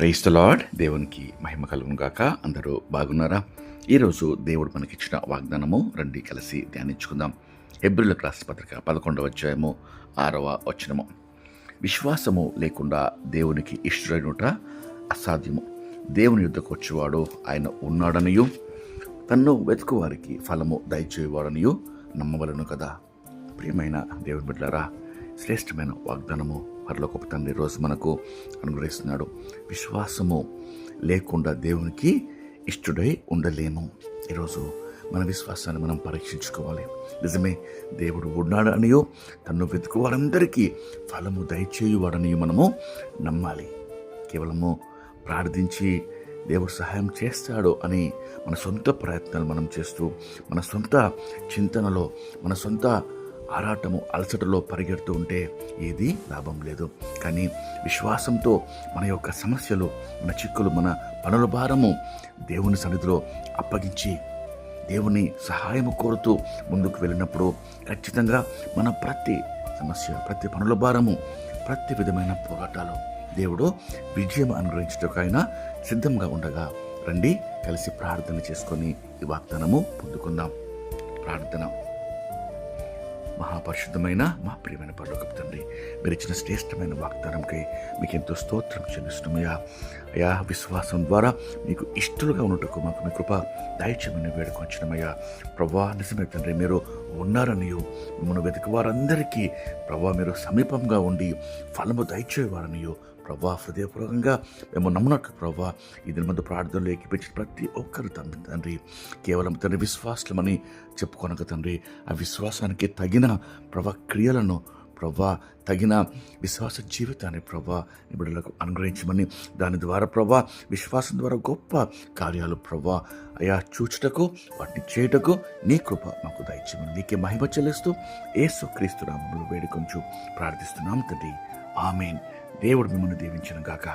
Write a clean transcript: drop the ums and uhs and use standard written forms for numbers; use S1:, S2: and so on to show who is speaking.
S1: Praise the lord. దేవునికి మహిమ కలుగును గాక. అందరూ బాగున్నారా? ఈరోజు దేవుడు మనకిచ్చిన వాగ్దానము రండి కలిసి ధ్యానించుకుందాం. హెబ్రీయులకు రాసిన పత్రిక 11వ అధ్యాయము 6వ వచనము. విశ్వాసము లేకుండా దేవునికి ఇష్టడైనట అసాధ్యము. దేవుని యుద్ధకు వచ్చేవాడు ఆయన ఉన్నాడనియు తన్ను వెతుకు వారికి ఫలము దయచేవాడనియు నమ్మవలను కదా. ప్రియమైన దేవుని బిడ్డలారా, శ్రేష్టమైన వాగ్దానము పరలోకపు తండ్రి రోజు మనకు అనుగ్రహిస్తున్నాడు. విశ్వాసము లేకుండా దేవునికి ఇష్టడై ఉండలేము. ఈరోజు మన విశ్వాసాన్ని మనం పరీక్షించుకోవాలి. నిజమే, దేవుడు ఉన్నాడు అనియో తన్ను వెతుకు వారందరికీ ఫలము దయచేయువాడనియో మనము నమ్మాలి. కేవలము ప్రార్థించి దేవుడు సహాయం చేస్తాడు అని మన సొంత ప్రయత్నాలు మనం చేస్తూ, మన సొంత చింతనలో, మన సొంత ఆరాటము అలసటలో పరిగెడుతూ ఉంటే ఏది లాభం లేదు. కానీ విశ్వాసంతో మన యొక్క సమస్యలు, మన చిక్కులు, మన పనుల భారము దేవుని సన్నిధిలో అప్పగించి దేవుని సహాయము కోరుతూ ముందుకు వెళ్ళినప్పుడు ఖచ్చితంగా మన ప్రతి సమస్య, ప్రతి పనుల భారము, ప్రతి విధమైన పోరాటాలు దేవుడు విజయం అనుగ్రహించడానికి ఆయన సిద్ధంగా ఉండగా రండి కలిసి ప్రార్థన చేసుకొని ఈ వాగ్దానము పొందుకుందాం. ప్రార్థన. మహాపరిశుద్ధమైన మా ప్రియమైన పరలోకపు తండ్రి, మీరు ఇచ్చిన శ్రేష్టమైన వాగ్దానంకై మీకు ఎంతో స్తోత్రం చెల్లిస్తున్నామయ్యా. అయా, విశ్వాసం ద్వారా మీకు ఇష్టలుగా ఉన్నట్టుకు మాకు మీ కృప దయచేయమని వేడుకొంచినమయ్యా. ప్రభా, నిజమే తండ్రి, మీరు ఉన్నారనియు మిమ్మల్ని వెతికి వారందరికీ ప్రభా మీరు సమీపంగా ఉండి ఫలము దయచేవారనియు ప్రభా హృదయపూర్వకంగా మేము నమ్మునట్లు ప్రభా ఇది ముందు ప్రార్థనలు ఏకీపించిన ప్రతి ఒక్కరు తండ్రి కేవలం తండ్రి విశ్వాసమని చెప్పుకొనక తండ్రి ఆ విశ్వాసానికి తగిన ప్రభా క్రియలను ప్రభా తగిన విశ్వాస జీవితాన్ని ప్రభా బిడ్డలకు అనుగ్రహించమని, దాని ద్వారా ప్రభా విశ్వాసం ద్వారా గొప్ప కార్యాలు ప్రభా అయా చూచుటకు వాటిని చేయుటకు నీ కృప మాకు దయచేయమని నీకే మహిమ చెల్లిస్తూ యేసుక్రీస్తు నామములో వేడుకొంచు ప్రార్థిస్తున్నాం తండ్రి. ఆమేన్. దేవుడు మిమ్మల్ని దీవించును గాక.